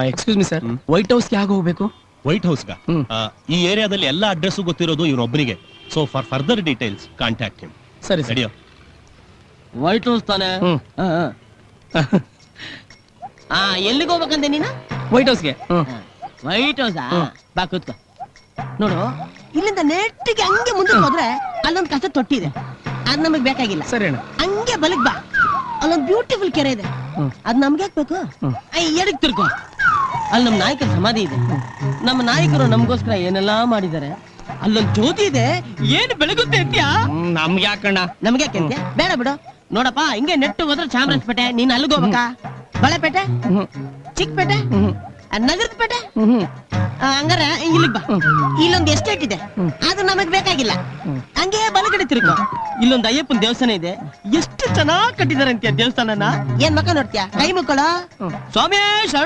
Excuse me sir, white ಹೌಸ್ಗೆ ಯಾಕೆ ಹೋಗ್ಬೇಕು? ವೈಟ್ ಹೌಸ್ಗ ಈ ಏರಿಯಾದಲ್ಲಿ ಎಲ್ಲ ಅಡ್ರೆಸ್ ಗೊತ್ತಿರೋದು ಇವನೊಬ್ಬನಿಗೆ. So for further details contact him. ಸರಿ ಸರಿ. ನಡೆಯೋ. ವೈಟ್ ಹೌಸ್ ತಾನೆ? ಎಲ್ಲಿಗೆ ಹೋಗ್ಬೇಕಂತೆ ನೀನು? ವೈಟ್ ಹೌಸ್ಗೆ. ವೈಟ್ ಹೌಸಾ? ಬಾ ಕೂತ್ಕೋ. ನೋಡು, ಇಲ್ಲಿಂದ ನೆಟ್ಟಿಗೆ ಹಂಗೆ ಮುಂದಕ್ಕೆ ಹೋದ್ರೆ ಅಲ್ಲೊಂದು ಕಸ ತೊಟ್ಟಿದೆ, ಅದ್ ನಮಗ್ ಬೇಕಾಗಿಲ್ಲ. ಸರಿ ಅಣ್ಣ. ಹಂಗೆ ಬಲಕ್ ಬಾ, ಅಲ್ಲೊಂದು ಬ್ಯೂಟಿಫುಲ್ ಕೆರೆ ಇದೆ, ಅದ್ ನಮ್ಗೆ ಹಾಕ್ಬೇಕು. ಎಡಕ್ ತಿರ್ಕೋ, ಅಲ್ಲಿ ನಮ್ ನಾಯಕರ ಸಮಾಧಿ ಇದೆ. ನಮ್ಮ ನಾಯಕರು ನಮ್ಗೋಸ್ಕರ ಏನೆಲ್ಲಾ ಮಾಡಿದ್ದಾರೆ. ಅಲ್ಲೊಂದು ಜ್ಯೋತಿ ಇದೆ, ಏನು ಬೆಳಗುತ್ತೆ ಅಂತ್ಯಾ? ನಮ್ಗೆ ಯಾಕಣ್ಣ? ನಮ್ಗೆ ಯಾಕೆ ಅಂತ್ಯಾ? ಬೇಡ ಬಿಡು. ನೋಡಪ್ಪ, ಹಿಂಗೆ ನೆಟ್ಟು ಹೋದ್ರೆ ಚಾಮರಾಜಪೇಟೆ, ನೀನ್ ಅಲ್ಲಿಗೆ ಹೋಗ್ಬೇಕಾ? ಬಳೆಪೇಟೆ, ಚಿಕ್ಕಪೇಟೆ, ನಗರದ ಪೇಟೆ, ಹಂಗಾರ ಇಲ್ಲಿಗ್ ಬಾ. ಇಲ್ಲೊಂದು ಎಸ್ಟೇಟ್ ಇದೆ, ಅದು ನಮಗ್ ಬೇಕಾಗಿಲ್ಲ. ಹಂಗೆ ಬಲಗಡೆ ತಿರ್ಕೋ, ಇಲ್ಲೊಂದು ಅಯ್ಯಪ್ಪನ ದೇವಸ್ಥಾನ ಇದೆ. ಎಷ್ಟು ಚೆನ್ನಾಗಿ ಕಟ್ಟಿದಾರೆ ಅಂತೀಯ ದೇವಸ್ಥಾನನ. ಏನ್ ಮಕ್ಕ ನೋಡ್ತೀಯ? ಕೈ ಮುಕ್ಕಳ ಸ್ವಾಮಿ ಶರಣ.